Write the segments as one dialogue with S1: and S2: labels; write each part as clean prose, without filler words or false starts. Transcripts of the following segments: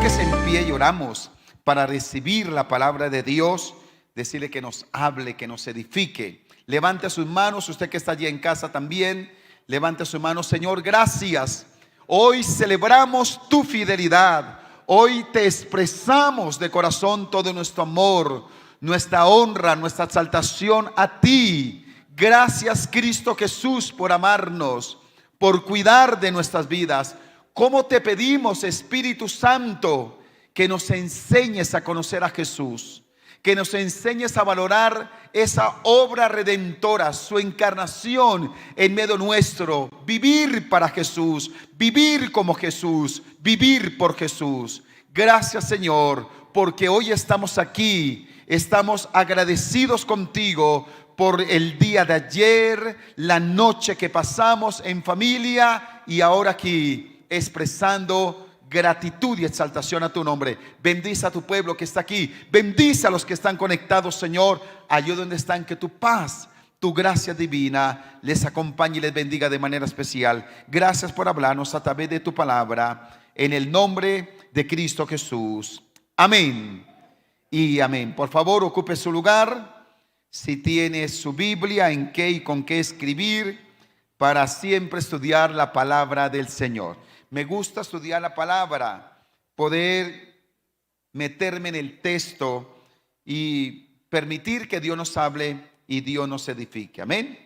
S1: Póngase en pie y oramos para recibir la palabra de Dios, decirle que nos hable, que nos edifique. Levante sus manos, usted que está allí en casa también, levante su mano. Señor, gracias. Hoy celebramos tu fidelidad. Hoy te expresamos de corazón todo nuestro amor, nuestra honra, nuestra exaltación a ti. Gracias, Cristo Jesús, por amarnos, por cuidar de nuestras vidas. ¿Cómo te pedimos, Espíritu Santo, que nos enseñes a conocer a Jesús? Que nos enseñes a valorar esa obra redentora, su encarnación en medio nuestro. Vivir para Jesús, vivir como Jesús, vivir por Jesús. Gracias, Señor, porque hoy estamos aquí, estamos agradecidos contigo por el día de ayer, la noche que pasamos en familia y ahora aquí expresando gratitud y exaltación a tu nombre. Bendice a tu pueblo que está aquí, bendice a los que están conectados, Señor. Allí donde están, que tu paz, tu gracia divina les acompañe y les bendiga de manera especial. Gracias por hablarnos a través de tu palabra, en el nombre de Cristo Jesús. Amén y amén. Por favor, ocupe su lugar. Si tiene su Biblia, en qué y con qué escribir, para siempre estudiar la palabra del Señor. Me gusta estudiar la palabra, poder meterme en el texto y permitir que Dios nos hable y Dios nos edifique. Amén.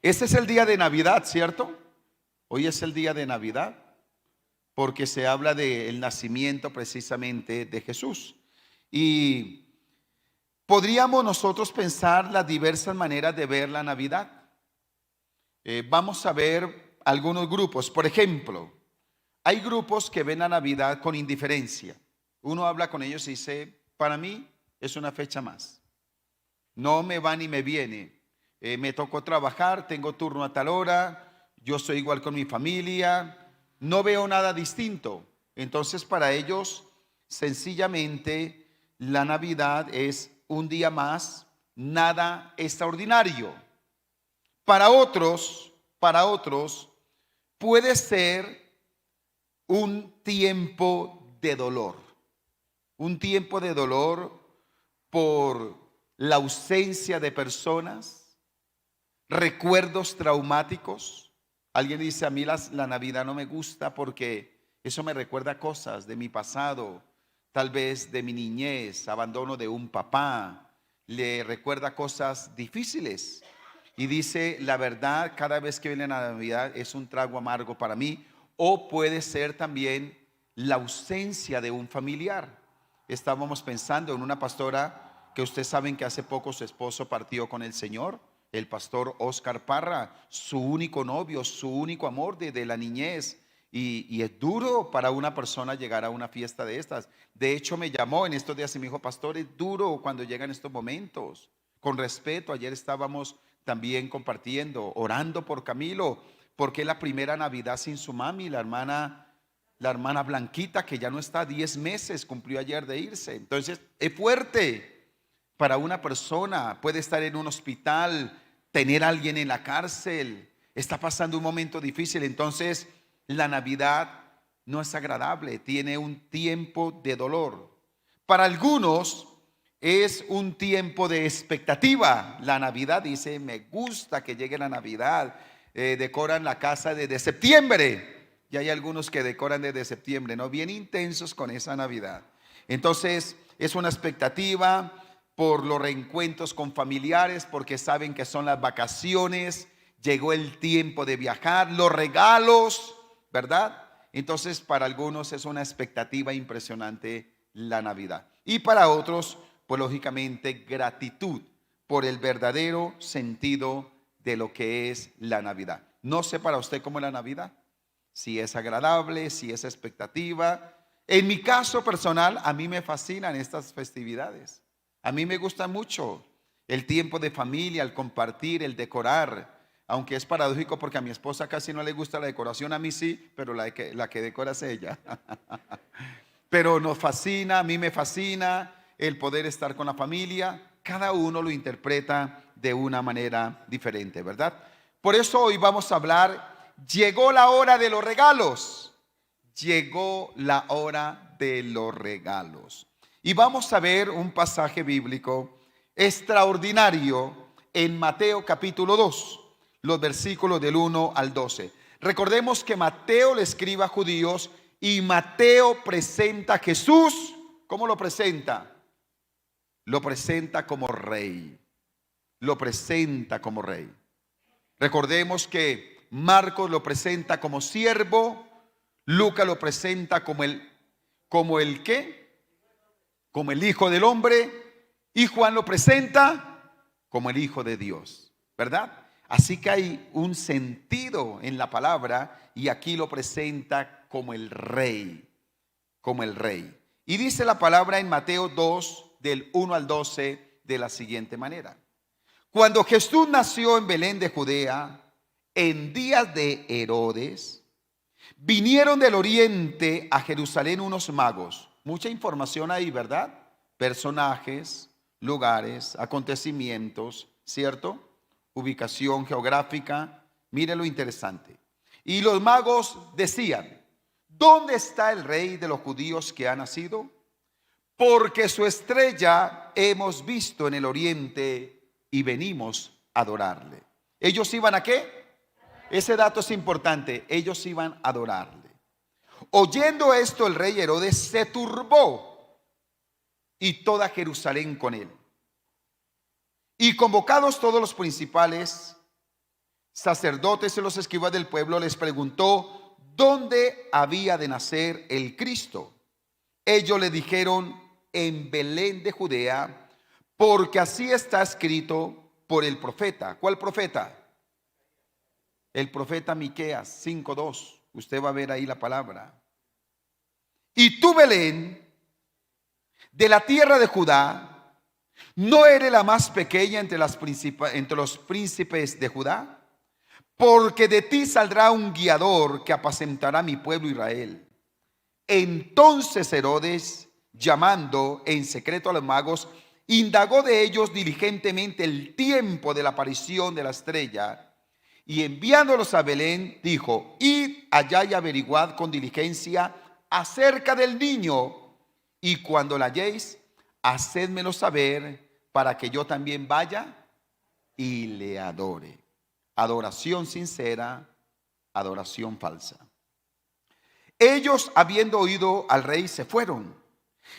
S1: Este es el día de Navidad, ¿cierto? Hoy es el día de Navidad, porque se habla del nacimiento precisamente de Jesús. Y podríamos nosotros pensar las diversas maneras de ver la Navidad. Vamos a ver algunos grupos. Por ejemplo, hay grupos que ven la Navidad con indiferencia. Uno habla con ellos y dice: para mí es una fecha más. No me va ni me viene. Me tocó trabajar, tengo turno a tal hora, yo soy igual con mi familia, no veo nada distinto. Entonces, para ellos, sencillamente, la Navidad es un día más, nada extraordinario. Para otros, puede ser un tiempo de dolor. Un tiempo de dolor por la ausencia de personas, recuerdos traumáticos. Alguien dice: a mí la Navidad no me gusta porque eso me recuerda cosas de mi pasado, tal vez de mi niñez, abandono de un papá, le recuerda cosas difíciles. Y dice: la verdad, cada vez que viene la Navidad es un trago amargo para mí. O puede ser también la ausencia de un familiar. Estábamos pensando en una pastora que ustedes saben que hace poco su esposo partió con el Señor, el pastor Oscar Parra, su único novio, su único amor desde la niñez. Y es duro para una persona llegar a una fiesta de estas. De hecho, me llamó en estos días y me dijo: pastor, es duro cuando llegan estos momentos. Con respeto, ayer estábamos también compartiendo, orando por Camilo, porque es la primera Navidad sin su mami, la hermana Blanquita, que ya no está, 10 meses, cumplió ayer de irse. Entonces, es fuerte para una persona. Puede estar en un hospital, tener a alguien en la cárcel, está pasando un momento difícil. Entonces, la Navidad no es agradable, tiene un tiempo de dolor. Para algunos es un tiempo de expectativa. La Navidad, dice: me gusta que llegue la Navidad. Decoran la casa desde septiembre. Y hay algunos que decoran desde septiembre, ¿no? Bien intensos con esa Navidad. Entonces, es una expectativa por los reencuentros con familiares, porque saben que son las vacaciones, llegó el tiempo de viajar, los regalos, ¿verdad? Entonces, para algunos es una expectativa impresionante la Navidad. Y para otros, pues lógicamente, gratitud por el verdadero sentido de lo que es la Navidad. No sé para usted cómo es la Navidad, si es agradable, si es expectativa. En mi caso personal, a mí me fascinan estas festividades. A mí me gusta mucho el tiempo de familia, el compartir, el decorar. Aunque es paradójico porque a mi esposa casi no le gusta la decoración, a mí sí, pero la que decora es ella. Pero nos fascina, a mí me fascina el poder estar con la familia. Cada uno lo interpreta de una manera diferente, ¿verdad? Por eso hoy vamos a hablar: llegó la hora de los regalos. llegó la hora de los regalos. Y vamos a ver un pasaje bíblico extraordinario en Mateo capítulo 2, los versículos del 1 al 12. Recordemos que Mateo le escribe a judíos y Mateo presenta a Jesús. ¿Cómo lo presenta? Lo presenta como rey. Lo presenta como rey. Recordemos que Marcos lo presenta como siervo, Lucas lo presenta como el ¿qué? Como el Hijo del Hombre, y Juan lo presenta como el Hijo de Dios, ¿verdad? Así que hay un sentido en la palabra y aquí lo presenta como el rey, como el rey. Y dice la palabra en Mateo 2, del 1 al 12, de la siguiente manera. Cuando Jesús nació en Belén de Judea, en días de Herodes, vinieron del oriente a Jerusalén unos magos. Mucha información ahí, ¿verdad? Personajes, lugares, acontecimientos, ¿cierto? Ubicación geográfica. Mire lo interesante. Y los magos decían: ¿dónde está el rey de los judíos que ha nacido? Porque su estrella hemos visto en el oriente y venimos a adorarle. ¿Ellos iban a qué? Ese dato es importante. Ellos iban a adorarle. Oyendo esto, el rey Herodes se turbó y toda Jerusalén con él. Y convocados todos los principales sacerdotes y los escribas del pueblo, les preguntó dónde había de nacer el Cristo. Ellos le dijeron: en Belén de Judea, porque así está escrito por el profeta. ¿Cuál profeta? El profeta Miqueas 5:2. Usted va a ver ahí la palabra. Y tú, Belén, de la tierra de Judá, ¿no eres la más pequeña entre los príncipes de Judá? Porque de ti saldrá un guiador que apacentará a mi pueblo Israel. Entonces Herodes, llamando en secreto a los magos, indagó de ellos diligentemente el tiempo de la aparición de la estrella, y enviándolos a Belén, dijo: id allá y averiguad con diligencia acerca del niño, y cuando la halléis, hacedmelo saber, para que yo también vaya y le adore. Adoración sincera, adoración falsa. Ellos, habiendo oído al rey, se fueron.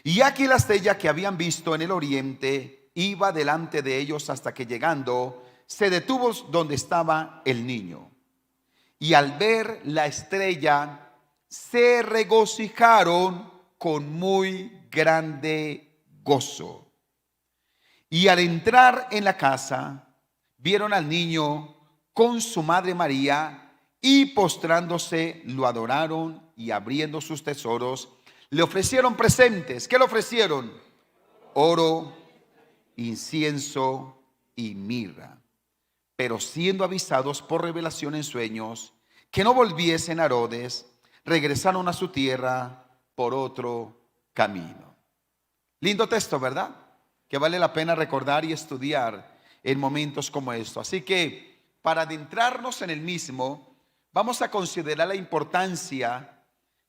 S1: Y aquí la estrella que habían visto en el oriente iba delante de ellos hasta que, llegando, se detuvo donde estaba el niño. Y al ver la estrella, se regocijaron con muy grande gozo. Y al entrar en la casa, vieron al niño con su madre María, y postrándose lo adoraron, y abriendo sus tesoros le ofrecieron presentes. ¿Qué le ofrecieron? Oro, incienso y mirra. Pero siendo avisados por revelación en sueños que no volviesen a Herodes, regresaron a su tierra por otro camino. Lindo texto, ¿verdad? Que vale la pena recordar y estudiar en momentos como estos. Así que, para adentrarnos en el mismo, vamos a considerar la importancia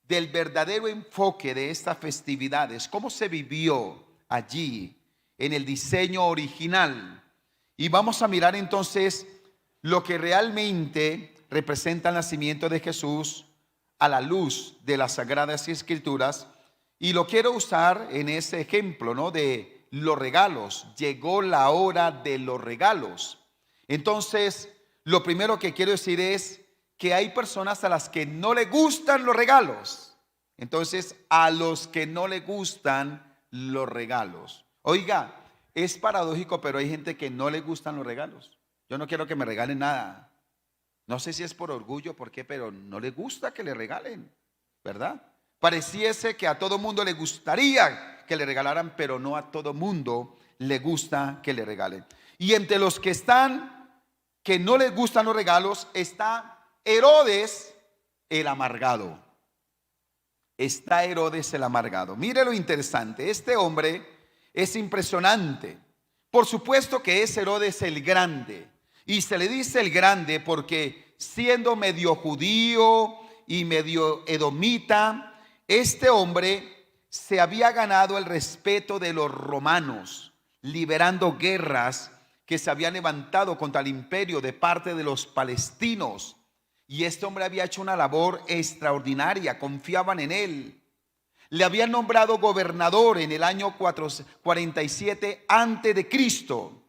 S1: del verdadero enfoque de estas festividades, cómo se vivió allí en el diseño original. Y vamos a mirar entonces lo que realmente representa el nacimiento de Jesús a la luz de las Sagradas Escrituras. Y lo quiero usar en ese ejemplo, ¿no?, de los regalos. Llegó la hora de los regalos. Entonces, lo primero que quiero decir es que hay personas a las que no le gustan los regalos. Entonces, a los que no le gustan los regalos. Oiga, es paradójico, pero hay gente que no le gustan los regalos. Yo no quiero que me regalen nada. No sé si es por orgullo, por qué, pero no le gusta que le regalen, ¿verdad? Pareciese que a todo mundo le gustaría que le regalaran, pero no a todo mundo le gusta que le regalen. Y entre los que no les gustan los regalos, está Herodes el amargado. Está Herodes el amargado. Mire lo interesante. Este hombre es impresionante. Por supuesto que es Herodes el grande. Y se le dice el grande porque, siendo medio judío y medio edomita, este hombre se había ganado el respeto de los romanos, liberando guerras que se habían levantado contra el imperio de parte de los palestinos. Y este hombre había hecho una labor extraordinaria, confiaban en él. Le habían nombrado gobernador en el año 47 antes de Cristo.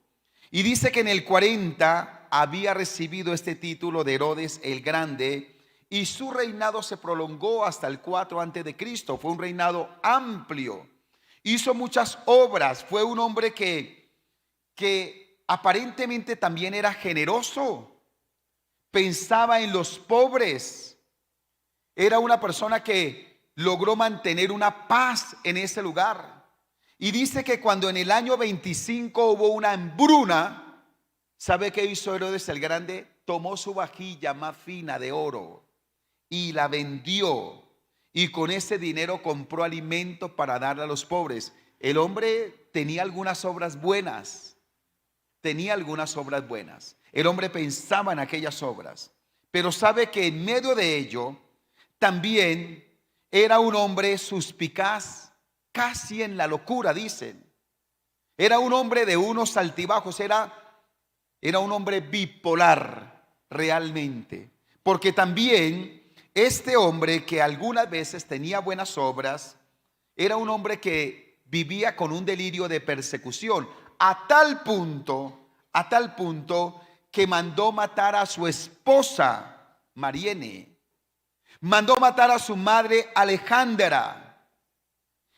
S1: Y dice que en el 40 había recibido este título de Herodes el Grande, y su reinado se prolongó hasta el 4 antes de Cristo. Fue un reinado amplio. Hizo muchas obras. Fue un hombre que aparentemente también era generoso. Pensaba en los pobres. Era una persona que logró mantener una paz en ese lugar. Y dice que cuando en el año 25 hubo una hambruna, ¿sabe qué hizo Herodes el Grande? Tomó su vajilla más fina de oro y la vendió, y con ese dinero compró alimento para darle a los pobres. El hombre tenía algunas obras buenas, El hombre pensaba en aquellas obras, pero sabe que en medio de ello también era un hombre suspicaz, casi en la locura, dicen. Era un hombre de unos altibajos, era un hombre bipolar realmente, porque también este hombre, que algunas veces tenía buenas obras, era un hombre que vivía con un delirio de persecución, a tal punto que mandó matar a su esposa Mariene, mandó matar a su madre Alejandra,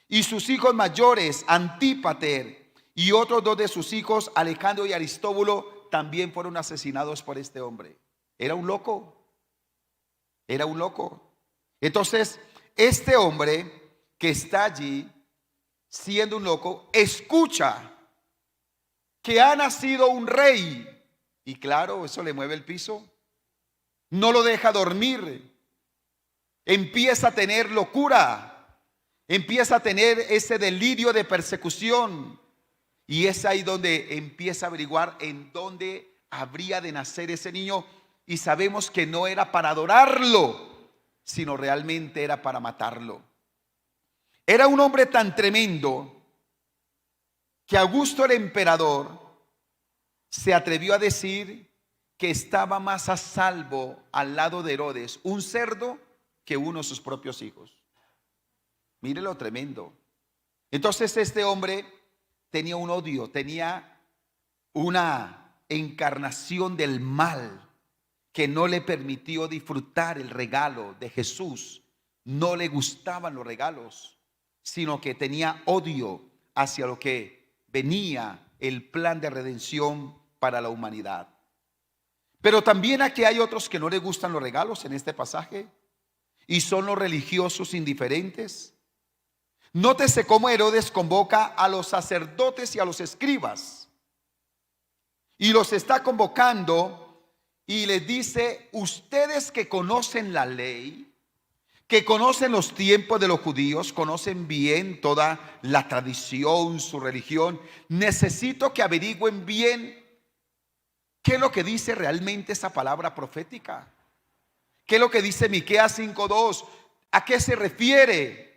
S1: y sus hijos mayores Antípater y otros dos de sus hijos, Alejandro y Aristóbulo, también fueron asesinados por este hombre. Era un loco. Entonces, este hombre que está allí, siendo un loco, escucha que ha nacido un rey. Y claro, eso le mueve el piso. No lo deja dormir. Empieza a tener locura. Empieza a tener ese delirio de persecución. Y es ahí donde empieza a averiguar en dónde habría de nacer ese niño. Y sabemos que no era para adorarlo, sino realmente era para matarlo. Era un hombre tan tremendo que Augusto el emperador se atrevió a decir que estaba más a salvo al lado de Herodes, un cerdo, que uno de sus propios hijos. Mire lo tremendo. Entonces este hombre tenía un odio, tenía una encarnación del mal que no le permitió disfrutar el regalo de Jesús. No le gustaban los regalos, sino que tenía odio hacia lo que venía, el plan de redención para la humanidad. Pero también aquí hay otros que no le gustan los regalos en este pasaje, y son los religiosos indiferentes. Nótese cómo Herodes convoca a los sacerdotes y a los escribas, y los está convocando y les dice: ustedes que conocen la ley, que conocen los tiempos de los judíos, conocen bien toda la tradición, su religión, necesito que averigüen bien qué es lo que dice realmente esa palabra profética. ¿Qué es lo que dice Miqueas 5:2? ¿A qué se refiere?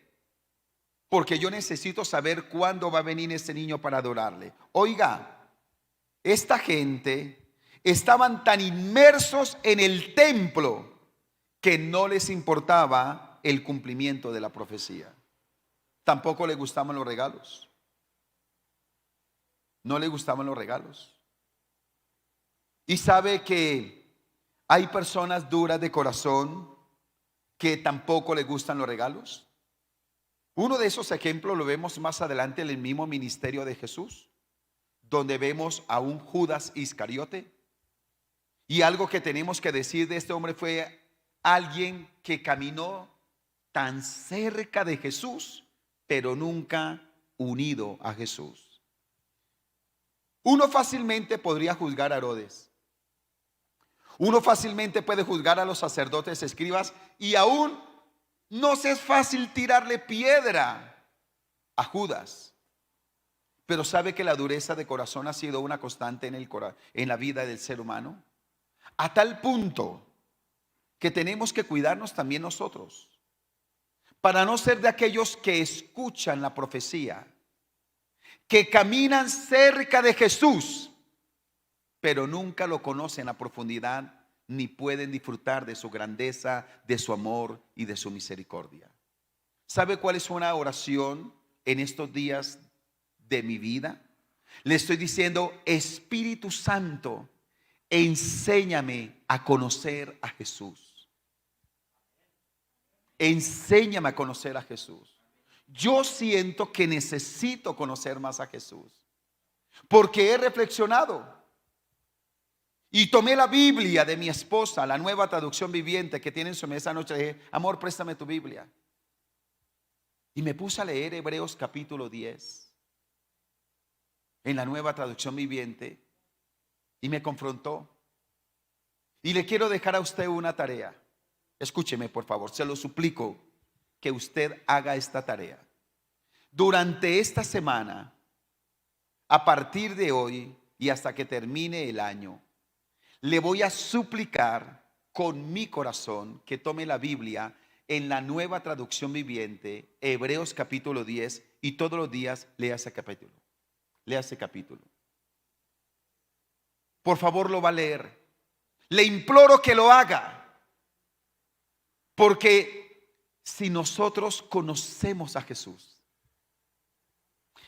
S1: Porque yo necesito saber cuándo va a venir ese niño para adorarle. Oiga, esta gente estaban tan inmersos en el templo que no les importaba el cumplimiento de la profecía. Tampoco le gustaban los regalos. No le gustaban los regalos. Y sabe que hay personas duras de corazón que tampoco le gustan los regalos. Uno de esos ejemplos lo vemos más adelante en el mismo ministerio de Jesús, donde vemos a un Judas Iscariote. Y algo que tenemos que decir de este hombre fue alguien que caminó tan cerca de Jesús, pero nunca unido a Jesús. Uno fácilmente podría juzgar a Herodes. Uno fácilmente puede juzgar a los sacerdotes, escribas, y aún nos es fácil tirarle piedra a Judas. Pero ¿sabe que la dureza de corazón ha sido una constante en la vida del ser humano? A tal punto que tenemos que cuidarnos también nosotros, para no ser de aquellos que escuchan la profecía, que caminan cerca de Jesús, pero nunca lo conocen a profundidad, ni pueden disfrutar de su grandeza, de su amor y de su misericordia. ¿Sabe cuál es una oración en estos días de mi vida? Le estoy diciendo: Espíritu Santo, enséñame a conocer a Jesús. Enséñame a conocer a Jesús. Yo siento que necesito conocer más a Jesús, porque he reflexionado y tomé la Biblia de mi esposa, la Nueva Traducción Viviente que tiene en su mesa anoche. Le dije: amor, préstame tu Biblia. Y me puse a leer Hebreos capítulo 10 en la Nueva Traducción Viviente, y me confrontó. Y le quiero dejar a usted una tarea. Escúcheme, por favor, se lo suplico, que usted haga esta tarea. Durante esta semana, a partir de hoy y hasta que termine el año, le voy a suplicar con mi corazón que tome la Biblia en la Nueva Traducción Viviente, Hebreos capítulo 10, y todos los días lea ese capítulo. Lea ese capítulo. Por favor, lo va a leer. Le imploro que lo haga, porque si nosotros conocemos a Jesús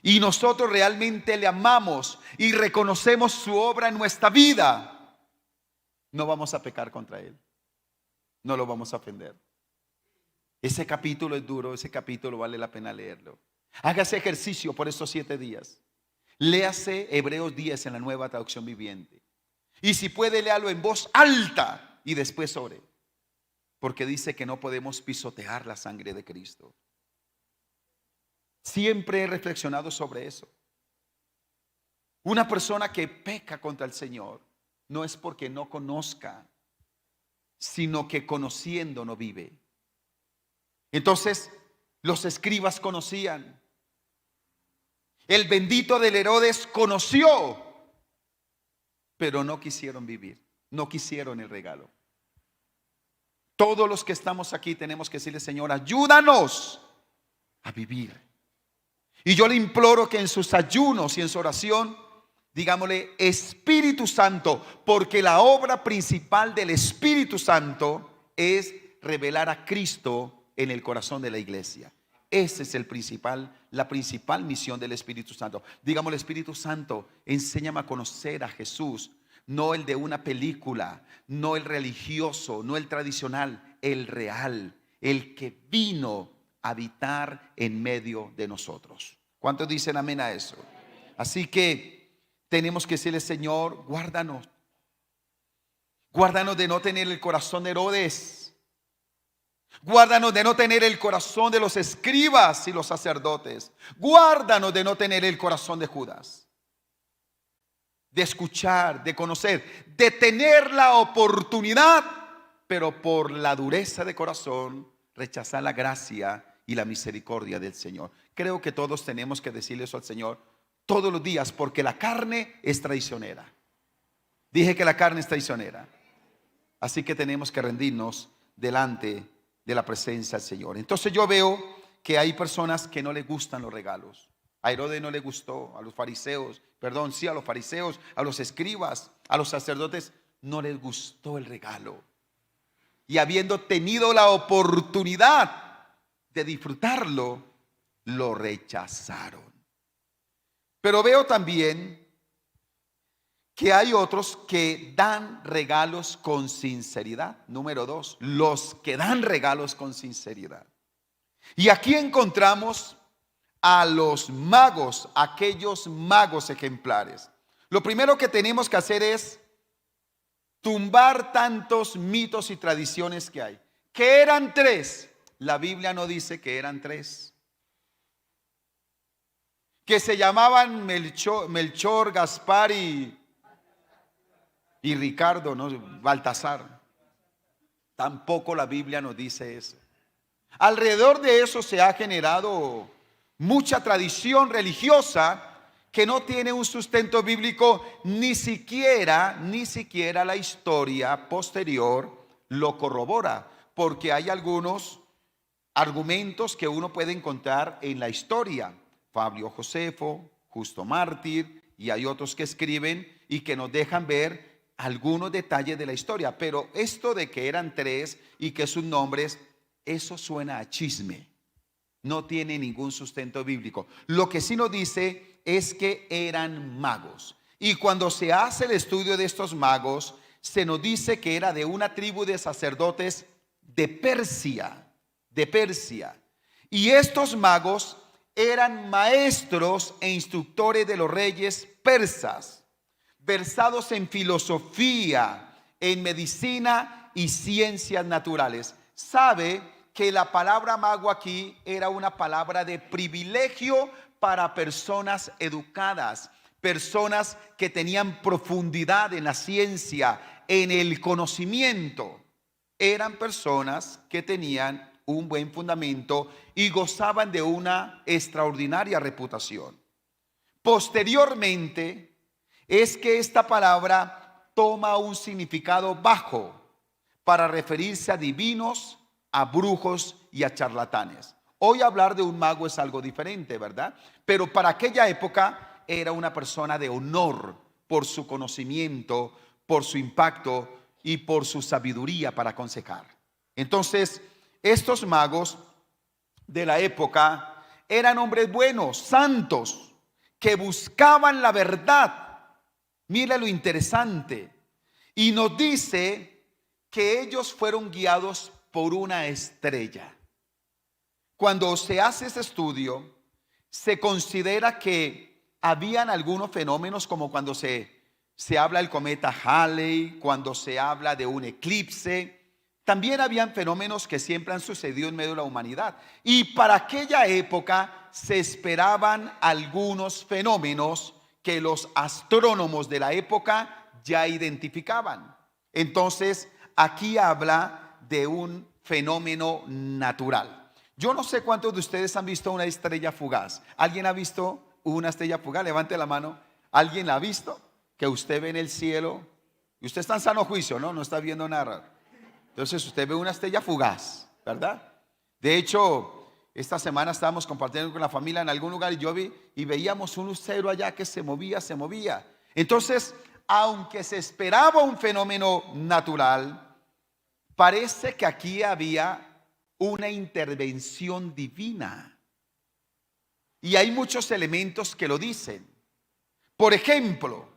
S1: y nosotros realmente le amamos y reconocemos su obra en nuestra vida, no vamos a pecar contra Él, no lo vamos a ofender. Ese capítulo es duro, ese capítulo vale la pena leerlo. Hágase ejercicio por estos 7 días. Léase Hebreos 10 en la Nueva Traducción Viviente. Y si puede, léalo en voz alta y después ore, porque dice que no podemos pisotear la sangre de Cristo. Siempre he reflexionado sobre eso. Una persona que peca contra el Señor no es porque no conozca, sino que conociendo no vive. Entonces, los escribas conocían. El bendito del Herodes conoció, pero no quisieron vivir, no quisieron el regalo. Todos los que estamos aquí tenemos que decirle: Señor, ayúdanos a vivir. Y yo le imploro que en sus ayunos y en su oración, digámosle: Espíritu Santo, porque la obra principal del Espíritu Santo es revelar a Cristo en el corazón de la iglesia. Ese es la principal misión del Espíritu Santo. Digámosle: Espíritu Santo, enséñame a conocer a Jesús, no el de una película, no el religioso, no el tradicional, el real, el que vino a habitar en medio de nosotros. ¿Cuántos dicen amén a eso? Así que tenemos que decirle: Señor, guárdanos. Guárdanos de no tener el corazón de Herodes. Guárdanos de no tener el corazón de los escribas y los sacerdotes. Guárdanos de no tener el corazón de Judas. De escuchar, de conocer, de tener la oportunidad, pero por la dureza de corazón rechazar la gracia y la misericordia del Señor. Creo que todos tenemos que decirle eso al Señor todos los días, porque la carne es traicionera. Dije que la carne es traicionera. Así que tenemos que rendirnos delante de la presencia del Señor. Entonces yo veo que hay personas que no les gustan los regalos. A Herodes no le gustó, a los fariseos, a los fariseos, a los escribas, a los sacerdotes, no les gustó el regalo. Y habiendo tenido la oportunidad de disfrutarlo, lo rechazaron. Pero veo también que hay otros que dan regalos con sinceridad. Número 2, los que dan regalos con sinceridad. Y aquí encontramos a los magos, aquellos magos ejemplares. Lo primero que tenemos que hacer es tumbar tantos mitos y tradiciones que hay. Que eran 3. La Biblia no dice que eran 3. Que se llamaban Melchor, Gaspar y Ricardo, ¿no? Baltasar. Tampoco la Biblia nos dice eso. Alrededor de eso se ha generado mucha tradición religiosa que no tiene un sustento bíblico, ni siquiera la historia posterior lo corrobora, porque hay algunos argumentos que uno puede encontrar en la historia. Fabio Josefo, Justo Mártir, y hay otros que escriben y que nos dejan ver algunos detalles de la historia. Pero esto de que eran tres y que sus nombres, eso suena a chisme. No tiene ningún sustento bíblico. Lo que sí nos dice es que eran magos. Y cuando se hace el estudio de estos magos, se nos dice que era de una tribu de sacerdotes de Persia. De Persia. Y estos magos eran maestros e instructores de los reyes persas, versados en filosofía, en medicina y ciencias naturales. Sabe que la palabra mago aquí era una palabra de privilegio para personas educadas, personas que tenían profundidad en la ciencia, en el conocimiento. Eran personas que tenían un buen fundamento y gozaban de una extraordinaria reputación. Posteriormente es que esta palabra toma un significado bajo para referirse a divinos, a brujos y a charlatanes. Hoy hablar de un mago es algo diferente, ¿verdad? Pero para aquella época era una persona de honor por su conocimiento, por su impacto y por su sabiduría para aconsejar. Entonces, estos magos de la época eran hombres buenos, santos, que buscaban la verdad. Mira lo interesante. Y nos dice que ellos fueron guiados por una estrella. Cuando se hace ese estudio, se considera que habían algunos fenómenos como cuando se habla del cometa Halley, cuando se habla de un eclipse. También habían fenómenos que siempre han sucedido en medio de la humanidad. Y para aquella época se esperaban algunos fenómenos que los astrónomos de la época ya identificaban. Entonces, aquí habla de un fenómeno natural. Yo no sé cuántos de ustedes han visto una estrella fugaz. ¿Alguien ha visto una estrella fugaz? Levante la mano. ¿Alguien la ha visto? Que usted ve en el cielo y usted está en sano juicio, ¿no? No está viendo nada. Entonces usted ve una estrella fugaz, ¿verdad? De hecho, esta semana estábamos compartiendo con la familia en algún lugar y yo vi y veíamos un lucero allá que se movía, se movía. Entonces, aunque se esperaba un fenómeno natural, parece que aquí había una intervención divina. Y hay muchos elementos que lo dicen. Por ejemplo,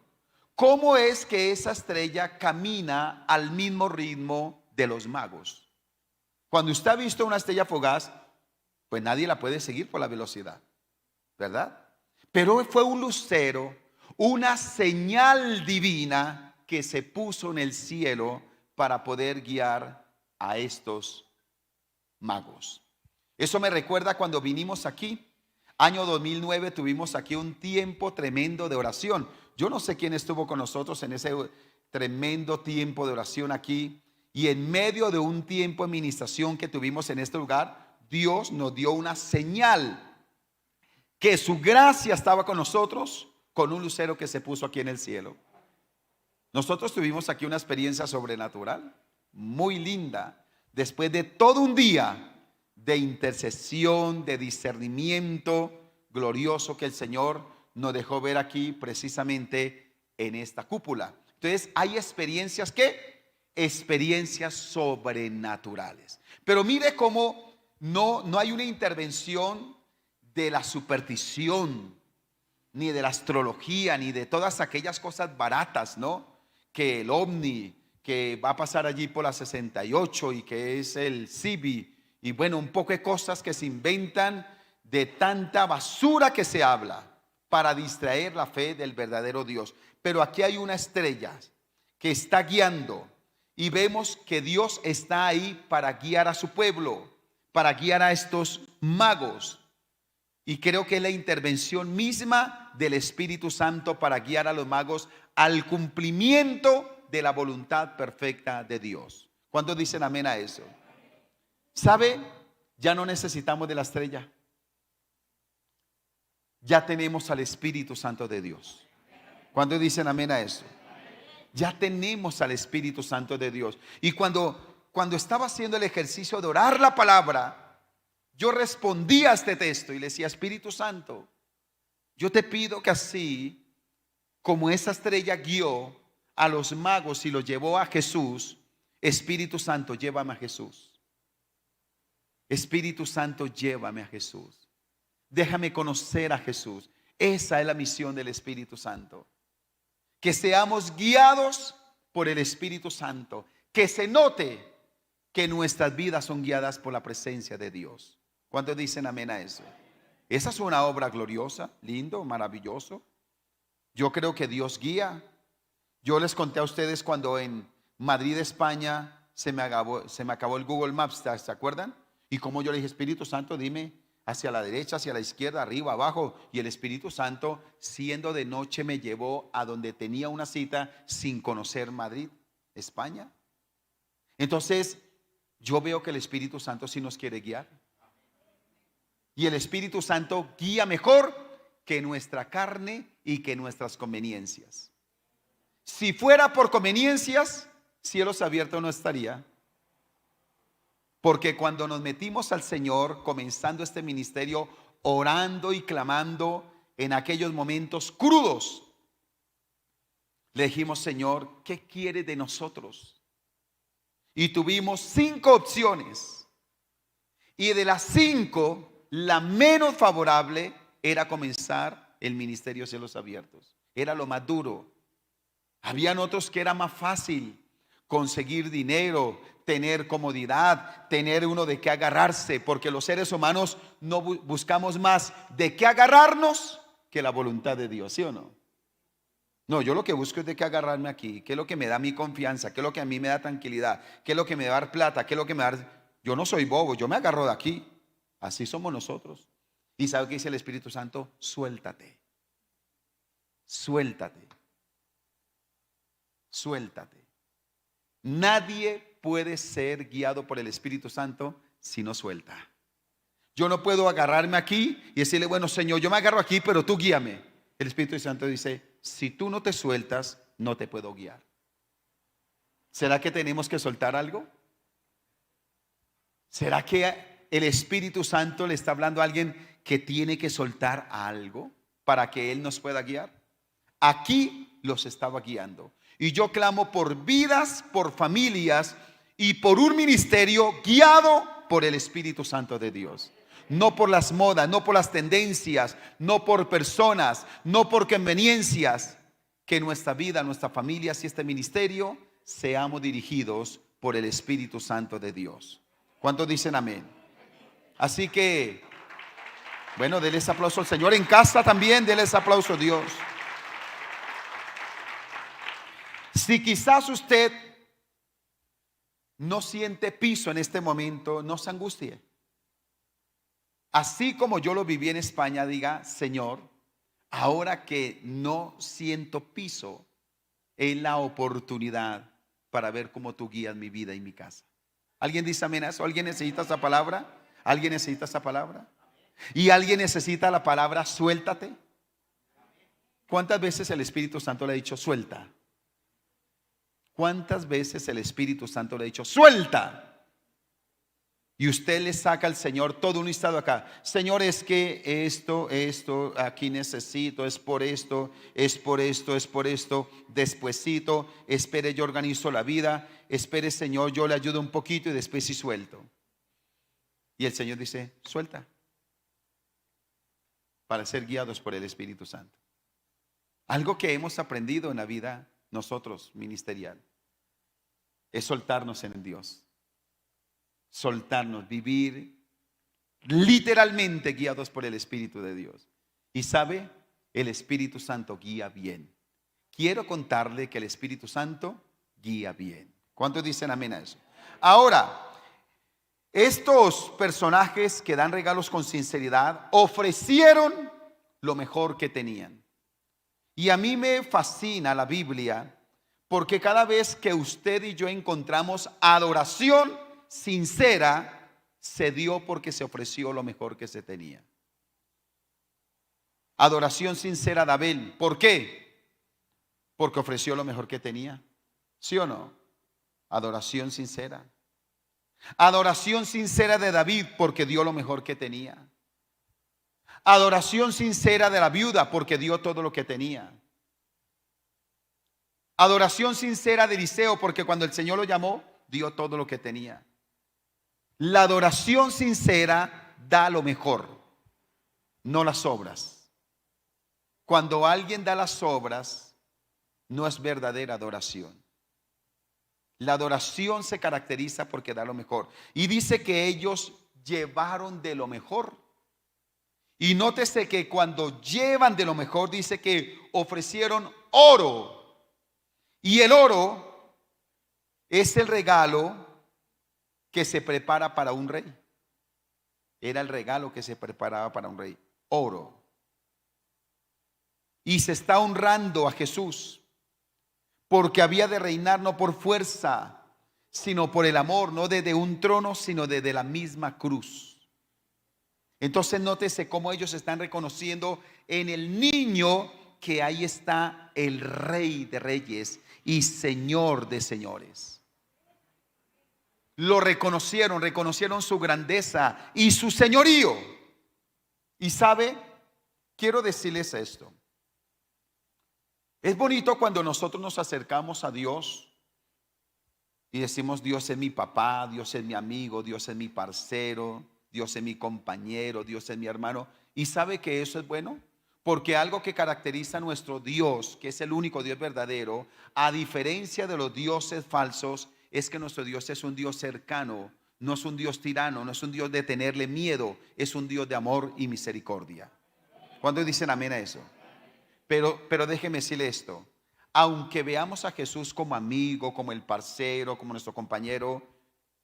S1: ¿cómo es que esa estrella camina al mismo ritmo de los magos? Cuando usted ha visto una estrella fugaz, pues nadie la puede seguir por la velocidad, ¿verdad? Pero fue un lucero, una señal divina que se puso en el cielo para poder guiar a estos magos. Eso me recuerda cuando vinimos aquí, año 2009, tuvimos aquí un tiempo tremendo de oración. Yo no sé quién estuvo con nosotros en ese tremendo tiempo de oración aquí. Y en medio de un tiempo de ministración que tuvimos en este lugar, Dios nos dio una señal que su gracia estaba con nosotros, con un lucero que se puso aquí en el cielo. Nosotros tuvimos aquí una experiencia sobrenatural, muy linda, después de todo un día de intercesión, de discernimiento glorioso que el Señor nos dejó ver aquí precisamente en esta cúpula. Entonces hay experiencias experiencias sobrenaturales. Pero mire cómo no hay una intervención de la superstición, ni de la astrología, ni de todas aquellas cosas baratas, ¿no? Que el ovni, que va a pasar allí por la 68 y que es el CIBI, y bueno, un poco de cosas que se inventan de tanta basura que se habla para distraer la fe del verdadero Dios. Pero aquí hay una estrella que está guiando y vemos que Dios está ahí para guiar a su pueblo, para guiar a estos magos. Y creo que es la intervención misma del Espíritu Santo para guiar a los magos al cumplimiento de la voluntad perfecta de Dios. ¿Cuántos dicen amén a eso? ¿Sabe? Ya no necesitamos de la estrella. Ya tenemos al Espíritu Santo de Dios. ¿Cuántos dicen amén a eso? Ya tenemos al Espíritu Santo de Dios. Y cuando cuando estaba haciendo el ejercicio de orar la palabra, yo respondía a este texto y le decía: Espíritu Santo, yo te pido que así como esa estrella guió a los magos y los llevó a Jesús, Espíritu Santo, llévame a Jesús. Espíritu Santo, llévame a Jesús. Déjame conocer a Jesús. Esa es la misión del Espíritu Santo. Que seamos guiados por el Espíritu Santo. Que se note que nuestras vidas son guiadas por la presencia de Dios. ¿Cuántos dicen amén a eso? Esa es una obra gloriosa, lindo, maravilloso. Yo creo que Dios guía. Yo les conté a ustedes cuando en Madrid, España, se me acabó el Google Maps, ¿se acuerdan? Y como yo le dije: Espíritu Santo, dime hacia la derecha, hacia la izquierda, arriba, abajo. Y el Espíritu Santo, siendo de noche, me llevó a donde tenía una cita sin conocer Madrid, España. Entonces, yo veo que el Espíritu Santo sí nos quiere guiar. Y el Espíritu Santo guía mejor que nuestra carne y que nuestras conveniencias. Si fuera por conveniencias, cielos abiertos no estaría. Porque cuando nos metimos al Señor, comenzando este ministerio, orando y clamando en aquellos momentos crudos, le dijimos: Señor, ¿qué quiere de nosotros? Y tuvimos 5 opciones. Y de las 5, la menos favorable era comenzar el ministerio Cielos Abiertos. Era lo más duro. Habían otros que era más fácil: conseguir dinero, tener comodidad, tener uno de qué agarrarse, porque los seres humanos no buscamos más de qué agarrarnos que la voluntad de Dios, ¿sí o no? No, yo lo que busco es de qué agarrarme aquí, qué es lo que me da mi confianza, qué es lo que a mí me da tranquilidad, qué es lo que me va a dar plata, qué es lo que me da. Yo no soy bobo, yo me agarro de aquí. Así somos nosotros. ¿Y sabe qué dice el Espíritu Santo? Suéltate. Suéltate. Suéltate. Nadie puede ser guiado por el Espíritu Santo si no suelta. Yo no puedo agarrarme aquí y decirle: bueno, Señor, yo me agarro aquí, pero tú guíame. El Espíritu Santo dice: si tú no te sueltas, no te puedo guiar. ¿Será que tenemos que soltar algo? ¿Será que el Espíritu Santo le está hablando a alguien que tiene que soltar algo para que Él nos pueda guiar? Aquí los estaba guiando. Y yo clamo por vidas, por familias y por un ministerio guiado por el Espíritu Santo de Dios. No por las modas, no por las tendencias, no por personas, no por conveniencias. Que nuestra vida, nuestra familia y este ministerio seamos dirigidos por el Espíritu Santo de Dios. ¿Cuántos dicen amén? Así que, bueno, denles aplauso al Señor. En casa también, denles aplauso a Dios. Si quizás usted no siente piso en este momento, no se angustie. Así como yo lo viví en España, diga: Señor, ahora que no siento piso, es la oportunidad para ver cómo tú guías mi vida y mi casa. ¿Alguien dice amén a eso? ¿Alguien necesita esa palabra? ¿Alguien necesita esa palabra? ¿Y alguien necesita la palabra suéltate? ¿Cuántas veces el Espíritu Santo le ha dicho suelta? ¿Cuántas veces el Espíritu Santo le ha dicho suelta? Y usted le saca al Señor todo un listado acá: Señor, es que esto, aquí necesito, es por esto, es por esto, es por esto. Despuesito, espere, yo organizo la vida. Espere, Señor, yo le ayudo un poquito y después sí suelto. Y el Señor dice: suelta, para ser guiados por el Espíritu Santo. Algo que hemos aprendido en la vida nosotros ministerial es soltarnos en Dios. Soltarnos, vivir literalmente guiados por el Espíritu de Dios. Y sabe, el Espíritu Santo guía bien. Quiero contarle que el Espíritu Santo guía bien. ¿Cuántos dicen amén a eso? Ahora, estos personajes que dan regalos con sinceridad ofrecieron lo mejor que tenían. Y a mí me fascina la Biblia, porque cada vez que usted y yo encontramos adoración sincera, se dio porque se ofreció lo mejor que se tenía. Adoración sincera de Abel. ¿Por qué? Porque ofreció lo mejor que tenía. ¿Sí o no? Adoración sincera. Adoración sincera de David porque dio lo mejor que tenía. Adoración sincera de la viuda porque dio todo lo que tenía. Adoración sincera de Eliseo porque cuando el Señor lo llamó, dio todo lo que tenía. La adoración sincera da lo mejor, no las obras. Cuando alguien da las obras, no es verdadera adoración. La adoración se caracteriza porque da lo mejor. Y dice que ellos llevaron de lo mejor. Y nótese que cuando llevan de lo mejor, dice que ofrecieron oro. Y el oro es el regalo que se prepara para un rey. Era el regalo que se preparaba para un rey. Oro. Y se está honrando a Jesús porque había de reinar no por fuerza, sino por el amor, no desde un trono, sino desde la misma cruz. Entonces nótese cómo ellos están reconociendo en el niño que ahí está el Rey de Reyes y Señor de Señores. Lo reconocieron su grandeza y su señorío. Y sabe, quiero decirles esto. Es bonito cuando nosotros nos acercamos a Dios y decimos: Dios es mi papá, Dios es mi amigo, Dios es mi parcero, Dios es mi compañero, Dios es mi hermano. ¿Y sabe que eso es bueno? Porque algo que caracteriza a nuestro Dios, que es el único Dios verdadero, a diferencia de los dioses falsos, es que nuestro Dios es un Dios cercano, no es un Dios tirano, no es un Dios de tenerle miedo, es un Dios de amor y misericordia. ¿Cuántos dicen amén a eso? Pero déjeme decirle esto: aunque veamos a Jesús como amigo, como el parcero, como nuestro compañero,